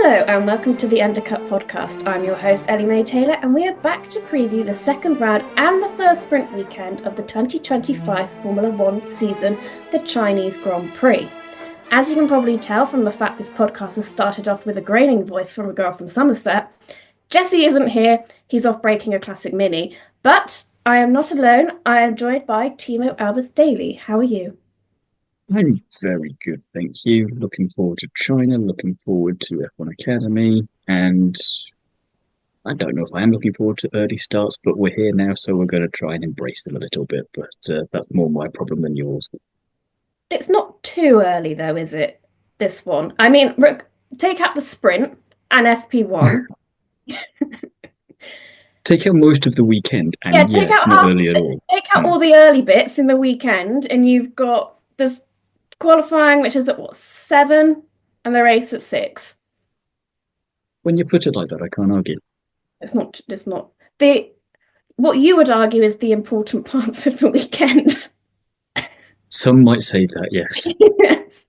Hello and welcome to the Undercut podcast. I'm your host Ellie-May Taylor and we are back to preview the second round and the first sprint weekend of the 2025 Formula One season, the Chinese Grand Prix. As you can probably tell from the fact this podcast has started off with a graining voice from a girl from Somerset, Jesse isn't here, he's off breaking a classic mini, but I am not alone, I am joined by Thiemo Albers-Daly. How are you? I'm very good, thank you. Looking forward to China, looking forward to F1 Academy, and I don't know if I am looking forward to early starts, but we're here now, so we're going to try and embrace them a little bit, but that's more my problem than yours. It's not too early though, is it? This one. I mean, take out the sprint and FP1. Take out most of the weekend, and it's not early at all. Take out all the early bits in the weekend, and you've got this qualifying, which is at 7, and the race at 6. When you put it like that, I can't argue. It's not what you would argue is the important parts of the weekend. Some might say that, yes. Yes.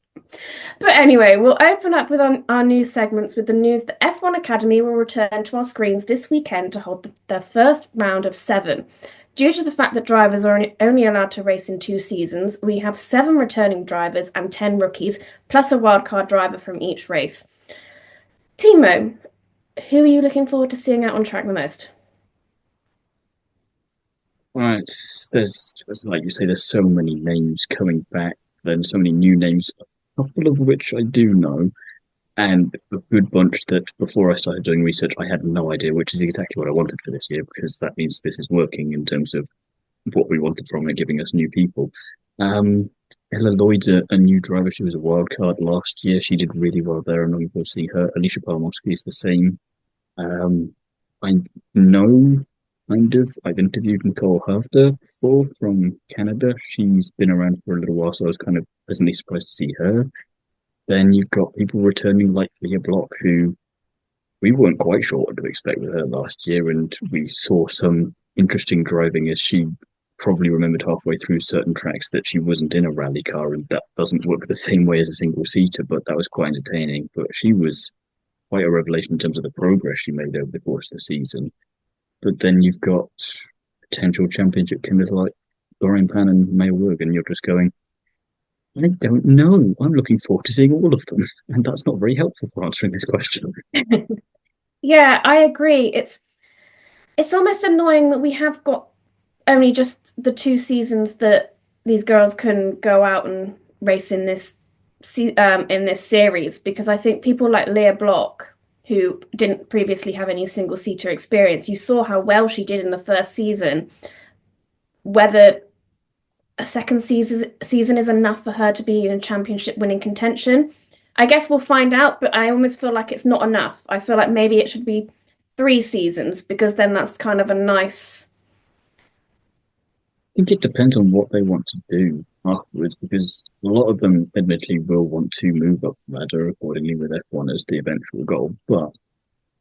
But anyway, we'll open up with our news segments with the news that F1 Academy will return to our screens this weekend to hold their first round of 7. Due to the fact that drivers are only allowed to race in 2 seasons, we have 7 returning drivers and 10 rookies, plus a wildcard driver from each race. Thiemo, who are you looking forward to seeing out on track the most? Right, there's, like you say, there's so many names coming back, then so many new names, a couple of which I do know, and a good bunch that before I started doing research, I had no idea, which is exactly what I wanted for this year, because that means this is working in terms of what we wanted from it, giving us new people. Ella Lloyd's a new driver. She was a wild card last year. She did really well there. I'm looking forward to see her. Alicia Palmowski is the same. I know, kind of. I've interviewed Nicole Hafter before from Canada. She's been around for a little while, so I was kind of pleasantly surprised to see her. Then you've got people returning like Leah Block, who we weren't quite sure what to expect with her last year, and we saw some interesting driving as she probably remembered halfway through certain tracks that she wasn't in a rally car, and that doesn't work the same way as a single-seater, but that was quite entertaining. But she was quite a revelation in terms of the progress she made over the course of the season. But then you've got potential championship killers like Dorian Pan and Maya Werg, and you're just going, I don't know. I'm looking forward to seeing all of them, and that's not very helpful for answering this question. Yeah, I agree. It's almost annoying that we have got only just the 2 seasons that these girls can go out and race in this series, because I think people like Leah Block, who didn't previously have any single-seater experience, you saw how well she did in the first season. Whether a second season is enough for her to be in a championship winning contention, I guess we'll find out, but I almost feel like it's not enough. I feel like maybe it should be 3 seasons, because then that's kind of a nice... I think it depends on what they want to do afterwards, because a lot of them admittedly will want to move up the ladder accordingly with F1 as the eventual goal. But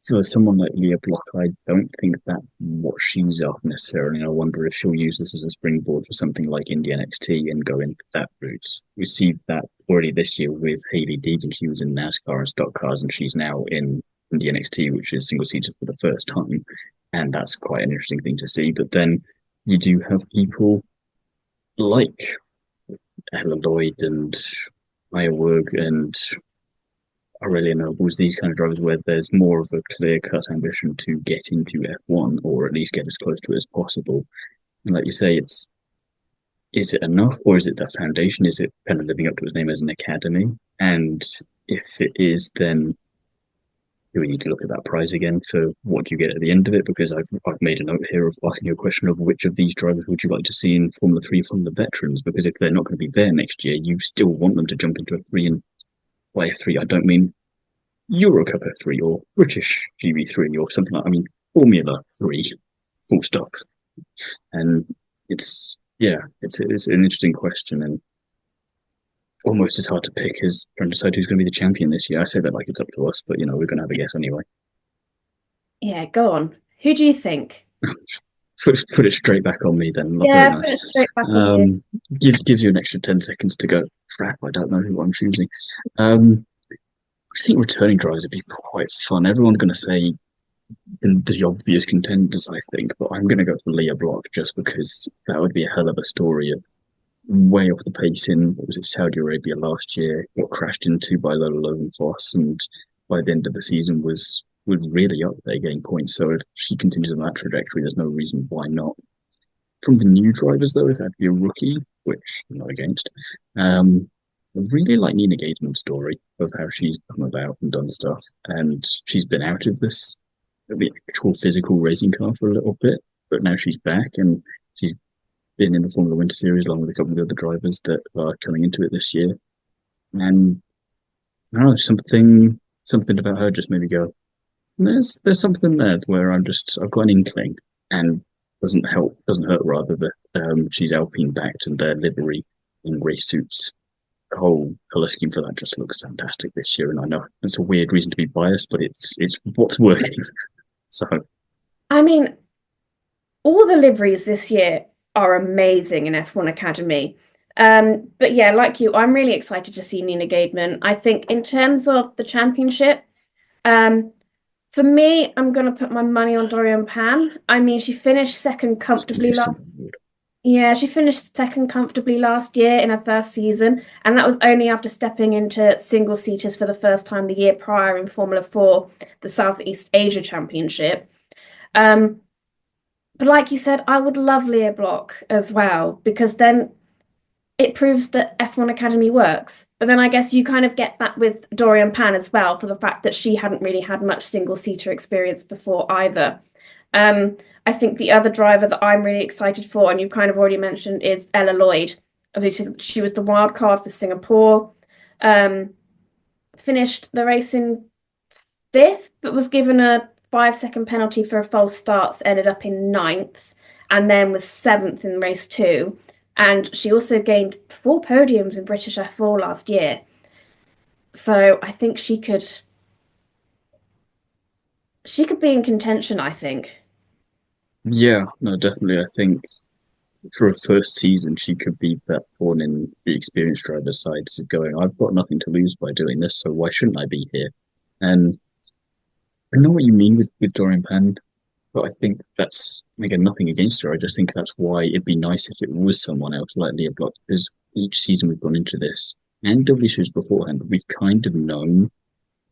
for someone like Leah Block, I don't think that's what she's after necessarily. I wonder if she'll use this as a springboard for something like Indy NXT and go into that route. We see that already this year with Hailey Deegan. She was in NASCAR and stock cars, and she's now in Indy NXT, which is single seater for the first time. And that's quite an interesting thing to see. But then you do have people like Ella Lloyd and Maya Werg and Aurelia Nobles, these kind of drivers where there's more of a clear-cut ambition to get into F1 or at least get as close to it as possible. And like you say, is it enough, or is it that foundation? Is it kind of living up to its name as an academy? And if it is, then do we need to look at that prize again for what do you get at the end of it? Because I've made a note here of asking you a question of which of these drivers would you like to see in Formula 3 from the veterans? Because if they're not going to be there next year, you still want them to jump into a 3 and by F3, I don't mean Eurocup F3 or British GB3 or something like. I mean Formula 3, full stop. And it's an interesting question, and almost as hard to pick as trying to decide who's going to be the champion this year. I say that like it's up to us, but we're going to have a guess anyway. Yeah, go on. Who do you think? Put it straight back on me then. Yeah, put it straight back on you. Gives you an extra 10 seconds to go, crap, I don't know who I'm choosing. I think returning drivers would be quite fun. Everyone's going to say the obvious contenders, I think, but I'm going to go for Leah Block just because that would be a hell of a story. Way off the pace in what was it, Saudi Arabia last year, got crashed into by Lola Lowenfoss, and by the end of the season was really up there getting points. So if she continues on that trajectory, there's no reason why not. From the new drivers though, if that'd be a rookie, which I'm not against, I really like Nina Gateman's story of how she's come about and done stuff. And she's been out of the actual physical racing car for a little bit, but now she's back and she's been in the Formula Winter Series along with a couple of other drivers that are coming into it this year. And I don't know, something about her just made me go, there's something there where I've got an inkling and doesn't hurt rather that she's Alpine backed and their livery in race suits. The whole colour scheme for that just looks fantastic this year, and I know it's a weird reason to be biased, but it's what's working. So I mean, all the liveries this year are amazing in F1 Academy. But yeah, like you, I'm really excited to see Nina Gademan. I think in terms of the championship, um, for me, I'm gonna put my money on Dorian Pan. I mean, she finished second comfortably last. Yeah, she finished second comfortably last year in her first season, and that was only after stepping into single seaters for the first time the year prior in Formula 4, the Southeast Asia Championship. Um, but like you said, I would love Leah Block as well, because then it proves that F1 Academy works. But then I guess you kind of get that with Dorian Pan as well, for the fact that she hadn't really had much single seater experience before either. Um, I think the other driver that I'm really excited for, and you've kind of already mentioned, is Ella Lloyd. Obviously, she was the wild card for Singapore. Um, Finished the race in fifth, but was given a 5 second penalty for a false start, so ended up in ninth, and then was seventh in race two. And she also gained 4 podiums in British F4 last year. So I think she could be in contention, I think. yeah, no, definitely. I think for a first season, she could be that one in the experienced driver side, so going, I've got nothing to lose by doing this, so why shouldn't I be here? And I know what you mean with Dorian Pan, but I think that's again nothing against her. I just think that's why it'd be nice if it was someone else like Leah Block, because each season we've gone into this and W series beforehand, we've kind of known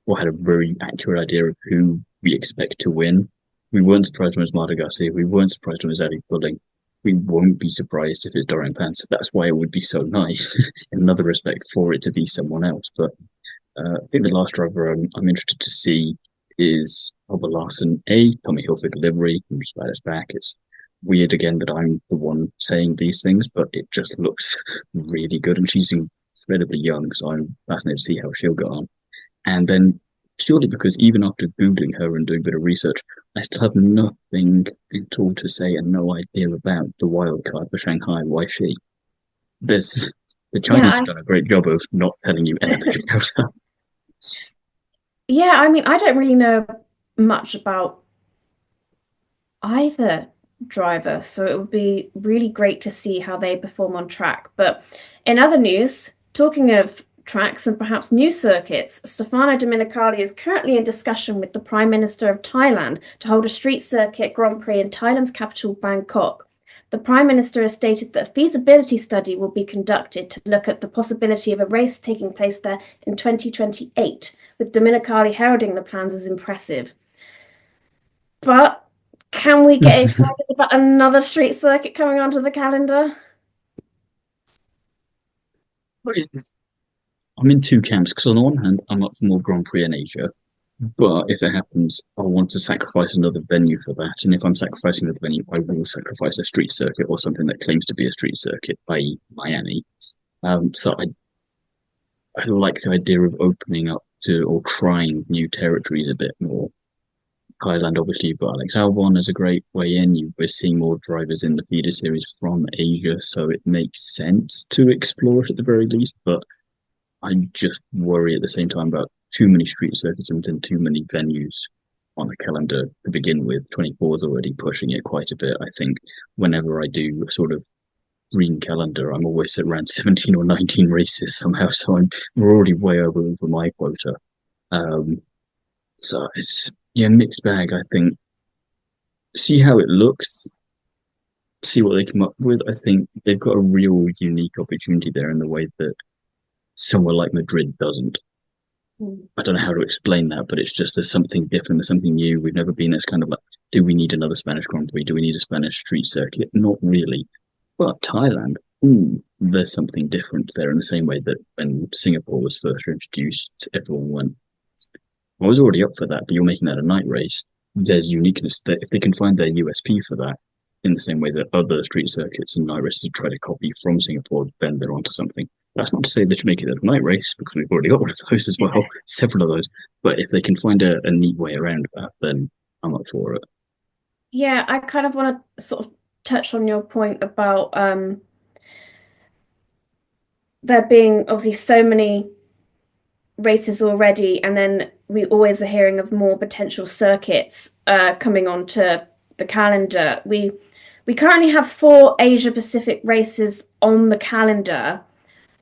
or had a very accurate idea of who we expect to win. We weren't surprised when it was Marta Garcia. We weren't surprised when it was Eddie Pulling. We won't be surprised if it's Dorian Pants. That's why it would be so nice, in another respect, for it to be someone else. But I think the last driver I'm interested to see is Albert Larson. Tommy Hilfiger livery. I'm just glad it's back. It's weird again that I'm the one saying these things, but it just looks really good. And she's incredibly young, so I'm fascinated to see how she'll go on. And then purely because even after Googling her and doing a bit of research, I still have nothing at all to say and no idea about the wild card for Shanghai. Why she? There's the Chinese Yeah, have done a great job of not telling you anything about her. I mean, I don't really know much about either driver, so it would be really great to see how they perform on track. But in other news, talking of tracks and perhaps new circuits, Stefano Domenicali is currently in discussion with the Prime Minister of Thailand to hold a street circuit Grand Prix in Thailand's capital, Bangkok. The Prime Minister has stated that a feasibility study will be conducted to look at the possibility of a race taking place there in 2028, with Domenicali heralding the plans as impressive. But can we get excited about another street circuit coming onto the calendar? I'm in two camps because on the one hand, I'm up for more Grand Prix in Asia, but if it happens, I want to sacrifice another venue for that. And if I'm sacrificing another venue, I will sacrifice a street circuit or something that claims to be a street circuit, i.e., Miami. So I like the idea of opening up to or trying new territories a bit more. Thailand, obviously, you've got Alex Albon as a great way in. We're seeing more drivers in the feeder series from Asia, so it makes sense to explore it at the very least. But I just worry at the same time about too many street circuits and then too many venues on the calendar to begin with. 24 is already pushing it quite a bit. I think whenever I do a sort of green calendar, I'm always at around 17 or 19 races somehow. So we're already way over my quota. Um, so it's yeah, mixed bag. I think see how it looks, see what they come up with. I think they've got a real unique opportunity there in the way that somewhere like Madrid doesn't. Mm. I don't know how to explain that, but it's just there's something different, there's something new. We've never been. It's kind of like, do we need another Spanish Grand Prix? Do we need a Spanish street circuit? Not really. But Thailand, there's something different there in the same way that when Singapore was first introduced, everyone went, I was already up for that, but you're making that a night race. There's uniqueness that if they can find their USP for that, in the same way that other street circuits and night races try to copy from Singapore, then they're onto something. That's not to say they should make it a night race because we've already got one of those as well, several of those. But if they can find a neat way around that, then I'm up for it. Yeah, I kind of want to sort of touch on your point about there being obviously so many races already, and then we always are hearing of more potential circuits coming onto the calendar. We currently have four Asia Pacific races on the calendar.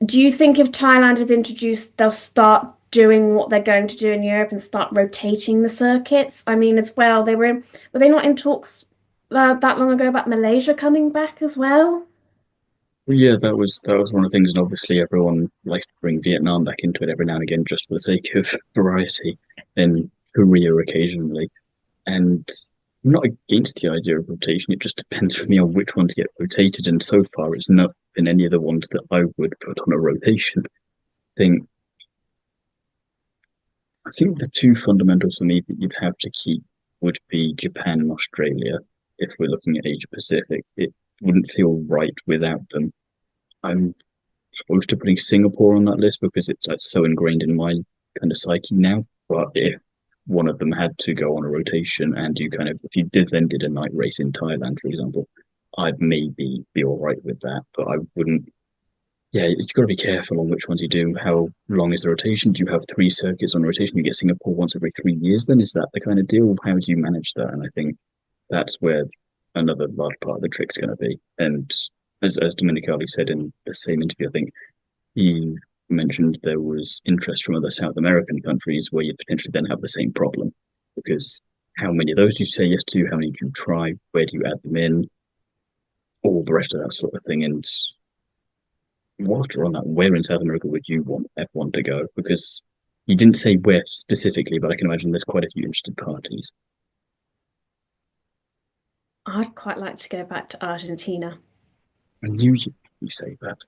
Do you think if Thailand is introduced, they'll start doing what they're going to do in Europe and start rotating the circuits? I mean, as well, were they not in talks that long ago about Malaysia coming back as well? Yeah, that was one of the things, and obviously everyone likes to bring Vietnam back into it every now and again just for the sake of variety, and Korea occasionally. And I'm not against the idea of rotation. It just depends for me on which ones get rotated. And so far, it's not been any of the ones that I would put on a rotation. Thing. I think the two fundamentals for me that you'd have to keep would be Japan and Australia. If we're looking at Asia Pacific, it wouldn't feel right without them. I'm close to putting Singapore on that list because it's so ingrained in my kind of psyche now. But if one of them had to go on a rotation and you kind of, if you did a night race in Thailand, for example, I'd maybe be all right with that. But I wouldn't. Yeah, you've got to be careful on which ones you do. How long is the rotation? Do you have three circuits on rotation? You get Singapore once every 3 years, then is that the kind of deal? How do you manage that? And I think that's where another large part of the trick's going to be. And as Dominicali said in the same interview, I think he mentioned there was interest from other South American countries where you potentially then have the same problem because how many of those do you say yes to? How many do you try? Where do you add them in? All the rest of that sort of thing. And whilst you're on that, where in South America would you want F1 to go? Because you didn't say where specifically, but I can imagine there's quite a few interested parties. I'd quite like to go back to Argentina. I knew you say that.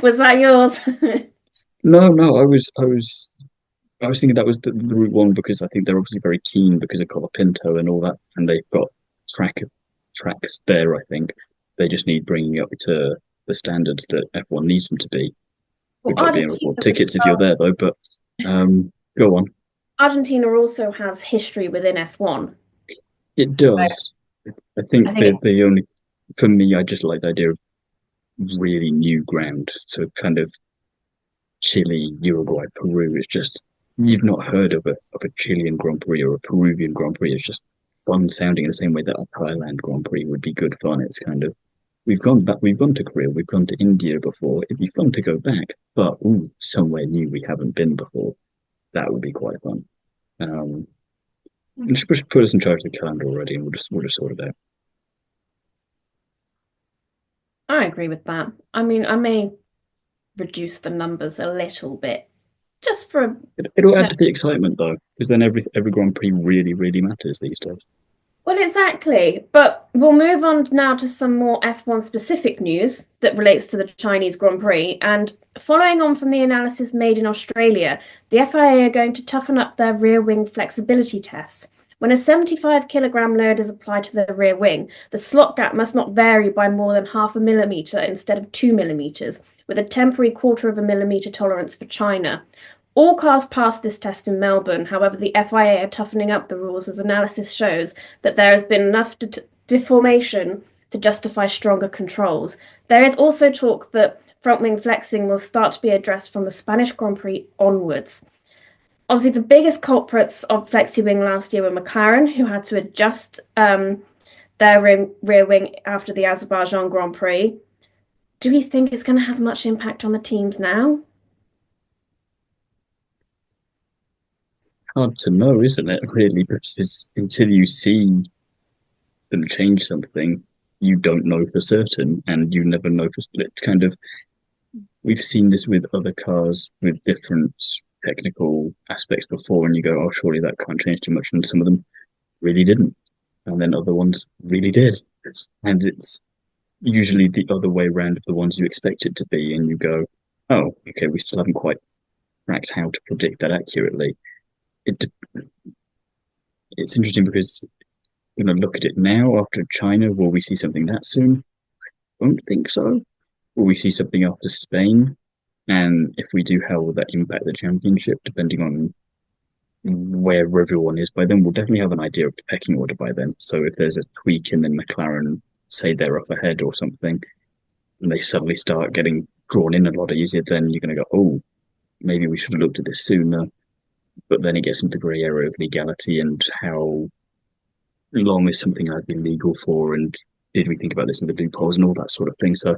Was that yours? No, no, I was thinking that was the route one because I think they're obviously very keen because of Colapinto and all that, and they've got track tracks there. I think they just need bringing up to the standards that everyone needs them to be. Well, Good luck being able to Argentina afford as tickets if you're well. there, though. But go on. Argentina also has history within F1. It So does. I I think think the only for me, I just like the idea of really new ground. So kind of Chile, Uruguay, Peru. It's just you've not heard of a Chilean Grand Prix or a Peruvian Grand Prix. It's just fun sounding in the same way that a Thailand Grand Prix would be good fun. It's kind of we've gone to Korea, we've gone to India before. It'd be fun to go back, but somewhere new we haven't been before. That would be quite fun. Um, and just put us in charge of the calendar already, and we'll just sort it out. I agree with that. I mean, I may reduce the numbers a little bit just for It'll no. add to the excitement though, because then every Grand Prix really matters these days. Well, exactly. But we'll move on now to some more F1 specific news that relates to the Chinese Grand Prix. And following on from the analysis made in Australia, the FIA are going to toughen up their rear wing flexibility tests. When a 75-kilogram load is applied to the rear wing, the slot gap must not vary by more than half a millimeter instead of 2 millimeters, with a temporary quarter of a millimeter tolerance for China. All cars passed this test in Melbourne. However, the FIA are toughening up the rules as analysis shows that there has been enough deformation to justify stronger controls. There is also talk that front wing flexing will start to be addressed from the Spanish Grand Prix onwards. Obviously, the biggest culprits of flexi wing last year were McLaren, who had to adjust their rear wing after the Azerbaijan Grand Prix. Do we think it's going to have much impact on the teams now? hard to know, isn't it? Really, because until you see them change something, you don't know for certain, and you never know for. It's kind of we've seen this with other cars with different technical aspects before, and you go, oh, surely that can't change too much, and some of them really didn't, and then other ones really did, and it's usually the other way round of the ones you expect it to be, and you go, oh, okay, we still haven't quite cracked how to predict that accurately. It it's interesting because you know look at it now after China. Will we see something that soon? I don't think so. Will we see something after Spain? And if we do, how will that impact the championship? Depending on where everyone is by then, we'll definitely have an idea of the pecking order by then. So if there's a tweak and then McLaren say they're off ahead or something, and they suddenly start getting drawn in a lot easier, then you're going to go, oh, maybe we should have looked at this sooner. But then it gets into the grey area of legality and how long is something I've been legal for, and did we think about this in the loopholes and all that sort of thing. So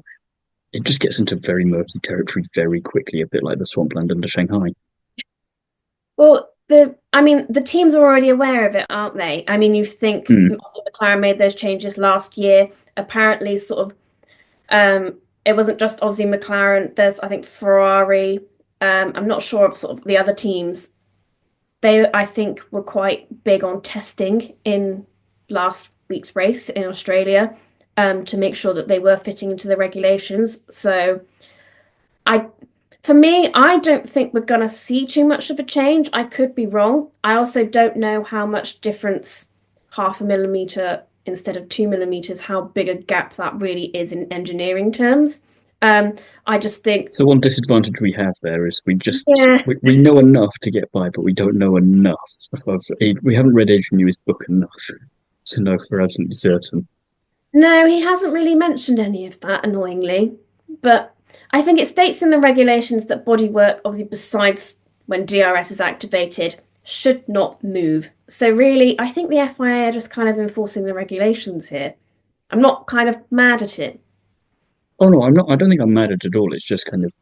it just gets into very murky territory very quickly, a bit like the swampland under Shanghai. Well, I mean, the teams are already aware of it, aren't they? I mean, you think Mm. McLaren made those changes last year. Apparently, it wasn't just obviously McLaren. There's, I think, Ferrari. I'm not sure of sort of the other teams. They, I think, were quite big on testing in last week's race in Australia, to make sure that they were fitting into the regulations. So I, for me, I don't think we're gonna see too much of a change. I could be wrong. I also don't know how much difference half a millimeter instead of 2 millimeters, how big a gap that really is in engineering terms. Um, I just think, So one disadvantage we have there is yeah, we know enough to get by, but we don't know enough we haven't read Adrian Newey's book enough to know for absolutely certain. no, he hasn't really mentioned any of that, annoyingly. But I think it states in the regulations that bodywork, obviously, besides when DRS is activated, should not move. So really, I think the FIA are just kind of enforcing the regulations here. I'm not kind of mad at it. Oh no, I'm not. I don't think I'm mad at it at all. It's just kind of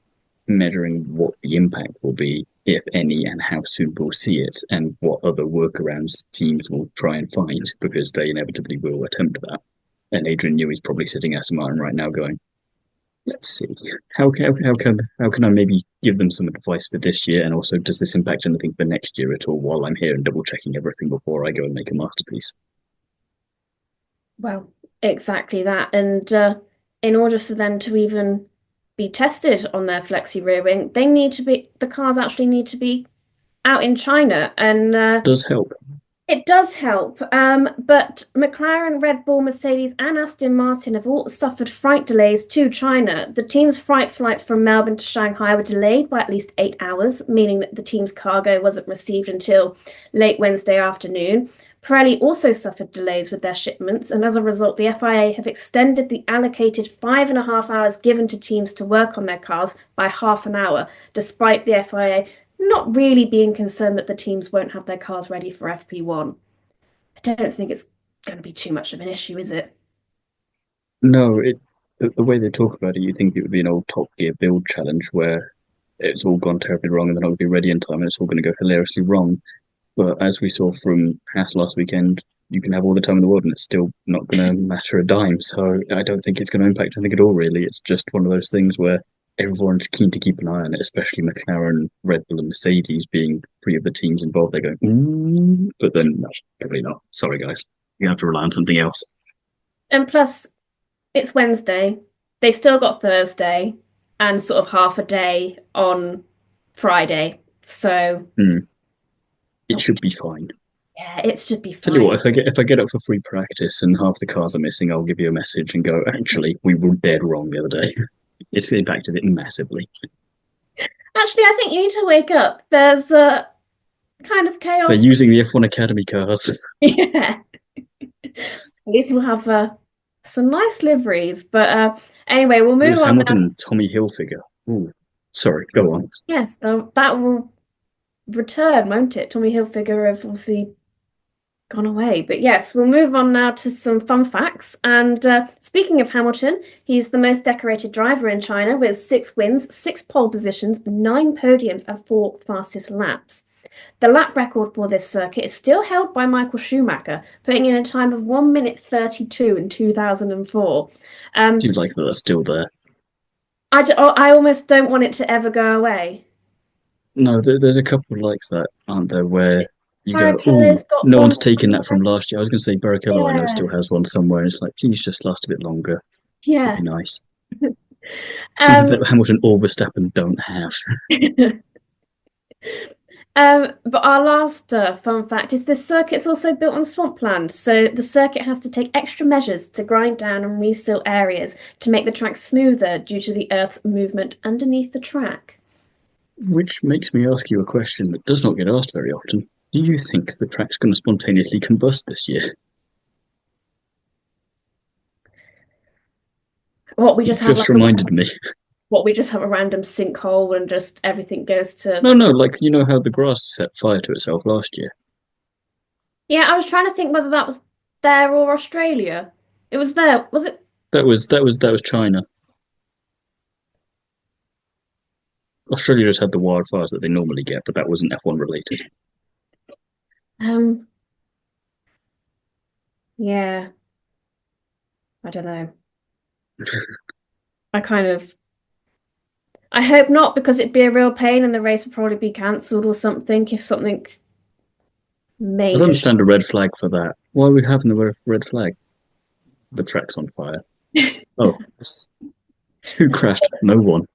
measuring what the impact will be, if any, and how soon we'll see it, and what other workarounds teams will try and find, because they inevitably will attempt that. And Adrian Newey's probably sitting at Aston Martin right now, going, "Let's see, how can I maybe give them some advice for this year, and also does this impact anything for next year at all? While I'm here and double checking everything before I go and make a masterpiece." Well, exactly that. And in order for them to even be tested on their flexi rear wing, the cars actually need to be out in China. And Does help. it does help, but McLaren, Red Bull, Mercedes, and Aston Martin have all suffered flight delays to China. The team's flight flights from Melbourne to Shanghai were delayed by at least 8 hours, meaning that the team's cargo wasn't received until late Wednesday afternoon. Pirelli also suffered delays with their shipments, and as a result, the FIA have extended the allocated 5.5 hours given to teams to work on their cars by half an hour, despite the FIA not really being concerned that the teams won't have their cars ready for FP1. I don't think it's going to be too much of an issue, is it? No, the way they talk about it, you think it would be an old Top Gear build challenge where it's all gone terribly wrong and they're not going to be ready in time and it's all going to go hilariously wrong. But as we saw from Haas last weekend, you can have all the time in the world and it's still not going to matter a dime. So I don't think it's going to impact anything at all, really. It's just one of those things where everyone's keen to keep an eye on it, especially McLaren, Red Bull, and Mercedes being three of the teams involved. They're going, but then no, probably not. Sorry, guys. You have to rely on something else. And plus, it's Wednesday. They've still got Thursday and sort of half a day on Friday. So, Mm, it should be fine. yeah, it should be Tell you fine. what, if I get up for free practice and half the cars are missing, I'll give you a message and go, actually, we were dead wrong the other day. It's impacted it massively. Actually, I think you need to wake up. There's kind of They're chaos. using the F1 Academy cars. Yeah. At least we'll have some nice liveries. But anyway, we'll move Lewis on Hamilton now. and Tommy Hilfiger. Ooh, sorry, go on. Yes, that will return, won't it? Tommy Hilfiger have obviously gone away. But yes, we'll move on now to some fun facts. And speaking of Hamilton, he's the most decorated driver in China with 6 wins, 6 pole positions, 9 podiums, and 4 fastest laps. The lap record for this circuit is still held by Michael Schumacher, putting in a time of 1 minute 32 in 2004. Do you like that that's still there? I almost don't want it to ever go away. No, there's a couple like that, aren't there, where you go, oh, Barakello's got no one one's taken that somewhere. from last year. I was going to say Barrichello, I know Yeah, still has one somewhere, and it's like, please just last a bit longer. It'd be yeah. nice. Something Um, that Hamilton or Verstappen don't have. but our last fun fact is the circuit's also built on swampland, so the circuit has to take extra measures to grind down and reseal areas to make the track smoother due to the Earth's movement underneath the track. Which makes me ask you a question that does not get asked very often. Do you think the track's going to spontaneously combust this year? What we You just have just like a reminded me. what we just have a random sinkhole and just everything goes to. No, no, like you know how the grass set fire to itself last year. Yeah, I was trying to think whether that was there or Australia. It was there, was it? That was China. Australia just had the wildfires that they normally get, but that wasn't F1 related. Um, yeah, I don't know. I kind of I hope not because it'd be a real pain and the race would probably be cancelled or something if something I don't major. understand a red flag for that. Why are we having the red flag? The track's on fire. Oh, who crashed? No one.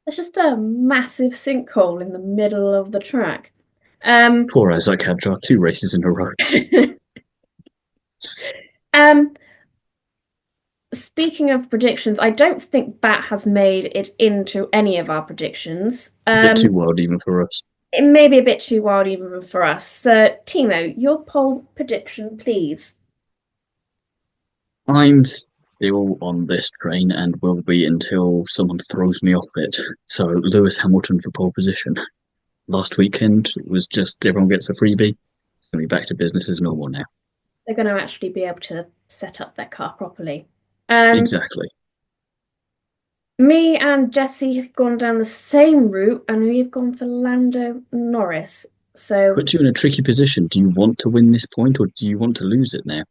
There's just a massive sinkhole in the middle of the track. Um, Poor Isaac Hadjar, two races in a row. um, Speaking of predictions, I don't think Bat has made it into any of our predictions. A bit too wild even for us. It may be a bit too wild even for us. So, Thiemo, your poll prediction, please. I'm still on this train and will be until someone throws me off it. So Lewis Hamilton for pole position. Last weekend it was just everyone gets a freebie. It's gonna be back to business as normal now. They're going to actually be able to set up their car properly. Um, Exactly. Me and Jesse have gone down the same route and we've gone for Lando Norris. So, Puts you in a tricky position. Do you want to win this point or do you want to lose it now?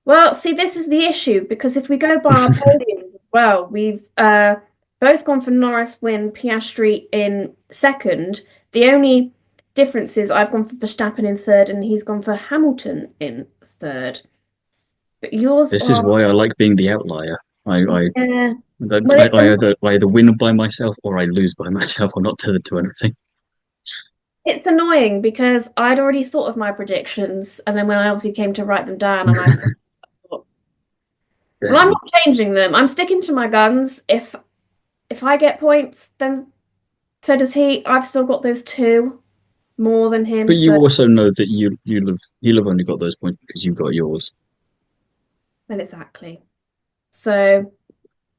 well, see, this is the issue because if we go by our podiums as well, we've both gone for Norris win, Piastri in second. The only difference is I've gone for Verstappen in third and he's gone for Hamilton in third. But yours This is are, why I like being the outlier. yeah, I, well, I, I either win by myself or I lose by myself. I'm not tethered to anything. it's annoying because I'd already thought of my predictions, and then when I obviously came to write them down, and I thought, well, I'm Damn. not changing them. I'm sticking to my guns. If I get points, then so does he. I've still got those two more than him. But you So, also know that you'll have only got those points because you got yours. well, exactly. So,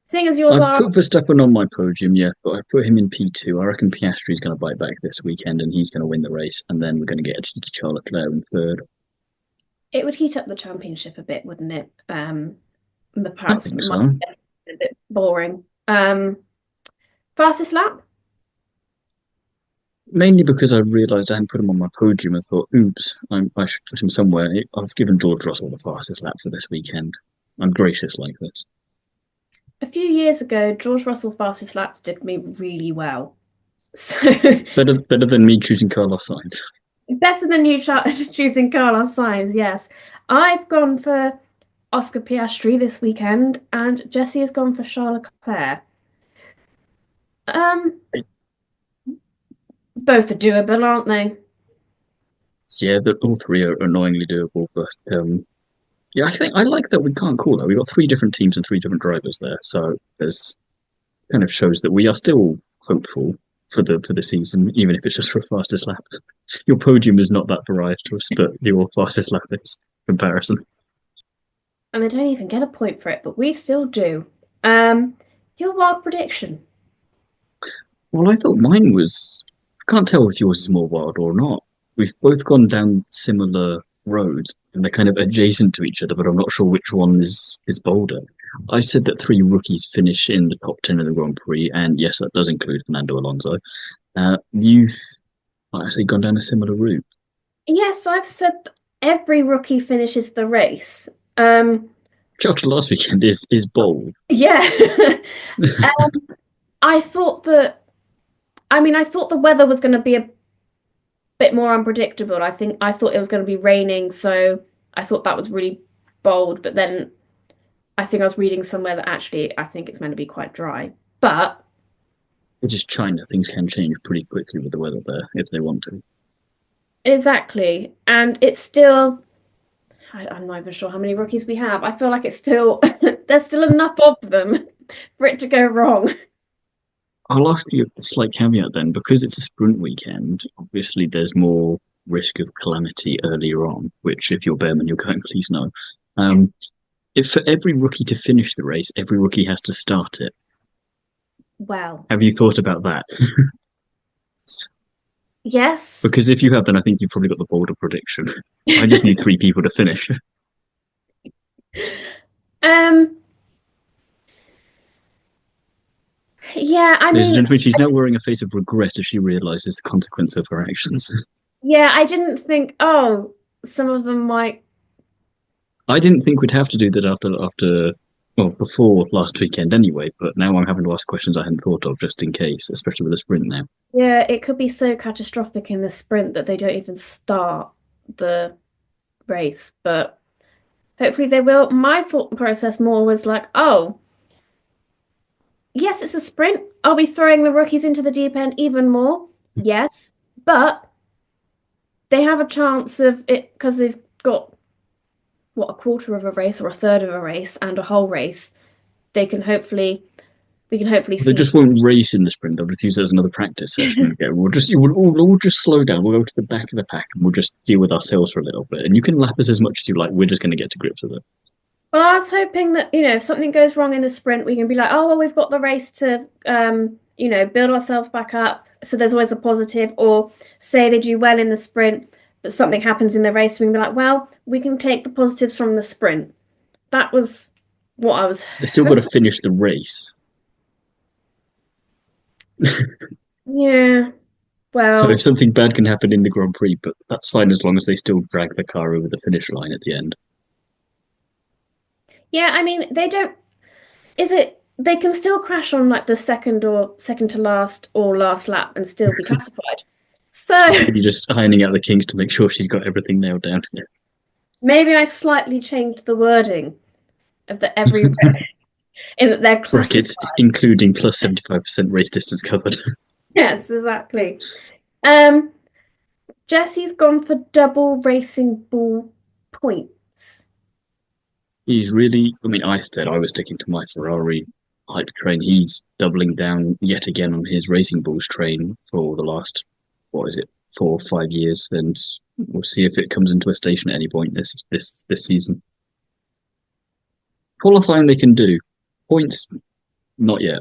seeing as yours I've are, put Verstappen on my podium, yeah, but I put him in P2. I reckon Piastri's going to bite back this weekend and he's going to win the race, and then we're going to get a cheeky Charles Leclerc in third. it would heat up the championship a bit, wouldn't it? The I parts think might so. get a bit boring. Fastest lap. Mainly because I realised I hadn't put him on my podium and thought, oops, I should put him somewhere. I've given George Russell the fastest lap for this weekend. I'm gracious like this. A few years ago, George Russell fastest laps did me really well. So Better than me choosing Carlos Sainz. better than you choosing Carlos Sainz, yes. I've gone for Oscar Piastri this weekend, and Jesse has gone for Charles Leclerc. Um, Both are doable, aren't they? Yeah, all three are annoyingly doable, but yeah, I think I like that we can't call that. We've got three different teams and three different drivers there, so there's kind of shows that we are still hopeful for the season, even if it's just for a fastest lap. Your podium is not that varietous, but your fastest lap is comparison. And they don't even get a point for it, but we still do. Um, your wild prediction. Well, I thought mine was. I can't tell if yours is more wild or not. We've both gone down similar roads, and they're kind of adjacent to each other, but I'm not sure which one is bolder. I said that three rookies finish in the top 10 of the Grand Prix, and yes, that does include Fernando Alonso. You've actually gone down a similar route. Yes, I've said every rookie finishes the race. Um, Which after last weekend is bold. yeah. I thought that, I thought the weather was going to be a bit more unpredictable. I thought it was going to be raining, so I thought that was really bold. But then I think I was reading somewhere that actually I think it's meant to be quite dry. But It's just China. Things can change pretty quickly with the weather there if they want to. exactly, and it's still, I'm not even sure how many rookies we have. I feel like it's still, there's still enough of them for it to go wrong. I'll ask you a slight caveat then, because it's a sprint weekend. Obviously, there's more risk of calamity earlier on. Which, if you're Bearman, you're going, please no. Um, if for every rookie to finish the race, every rookie has to start it. Well, Have you thought about that? yes. Because if you have, then I think you've probably got the bolder prediction. I just need three people to finish. Um, yeah, Ladies and gentlemen, she's now wearing a face of regret as she realizes the consequence of her actions. yeah, I didn't think, oh, some of them might. I didn't think we'd have to do that well, before last weekend anyway, but now I'm having to ask questions I hadn't thought of just in case, especially with a sprint now. Yeah, it could be so catastrophic in the sprint that they don't even start the race, but hopefully they will. My thought process more was like, oh, yes, it's a sprint. Are we throwing the rookies into the deep end even more? Yes, but they have a chance of it because they've got what, a quarter of a race or a third of a race and a whole race. They can hopefully, we can hopefully They see. just won't race in the sprint. They'll just use it as another practice session. Okay, we'll just slow down. We'll go to the back of the pack and we'll just deal with ourselves for a little bit. And you can lap us as much as you like. We're just going to get to grips with it. Well, I was hoping that, if something goes wrong in the sprint, we can be like, oh, well, we've got the race to, build ourselves back up. So there's always a positive. Or say they do well in the sprint, but something happens in the race, we can be like, well, we can take the positives from the sprint. That was what I was They still got to hoping. finish the race. Yeah, So if well, something bad can happen in the Grand Prix, but that's fine as long as they still drag the car over the finish line at the end. yeah, they don't, is it, they can still crash on like the second to last or last lap and still be classified. So You're just ironing out the kinks to make sure she's got everything nailed down. maybe I slightly changed the wording of the every in that they're Brackets, classified. including plus 75% race distance covered. Yes, exactly. Um, Jesse's gone for double racing ball points. He's really, I mean, I said I was sticking to my Ferrari hype train. He's doubling down yet again on his Racing Bulls train for the last, what is it, 4 or 5 years, and we'll see if it comes into a station at any point this season. Qualifying they can do, points not yet,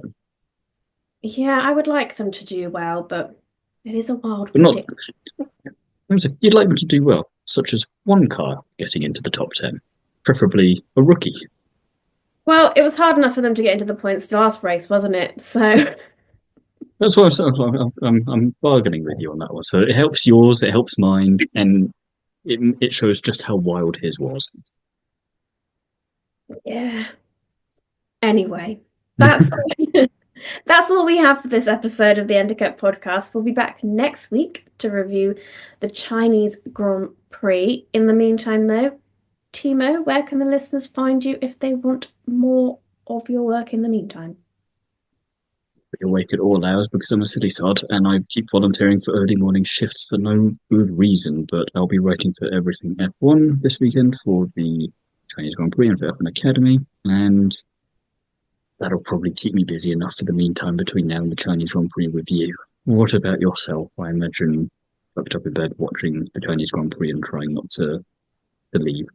Yeah, I would like them to do well, but it is a wild but not. prediction. You'd like them to do well, such as one car getting into the top 10, preferably a rookie. Well, it was hard enough for them to get into the points the last race, wasn't it? So, That's why I'm bargaining with you on that one. So it helps yours, it helps mine, and it shows just how wild his was. yeah. Anyway, that's that's all we have for this episode of the Endicott podcast. We'll be back next week to review the Chinese Grand Prix. In the meantime, though, Thiemo, where can the listeners find you if they want more of your work in the meantime? Awake at all hours because I'm a silly sod and I keep volunteering for early morning shifts for no good reason. But I'll be writing for everything F1 this weekend for the Chinese Grand Prix and for F1 Academy, and that'll probably keep me busy enough for the meantime between now and the Chinese Grand Prix review. What about yourself? I imagine tucked up in bed watching the Chinese Grand Prix and trying not to leave.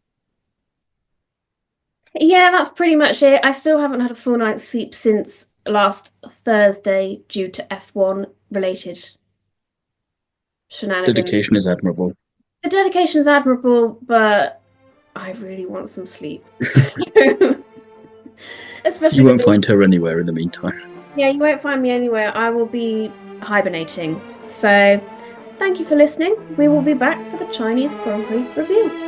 Yeah, that's pretty much it. I still haven't had a full night's sleep since last Thursday due to F1 related shenanigans. Dedication is admirable. The dedication is admirable, but I really want some sleep. You Especially with won't find her anywhere in the meantime. Yeah, you won't find me anywhere. I will be hibernating. So, thank you for listening. We will be back for the Chinese Grand Prix review.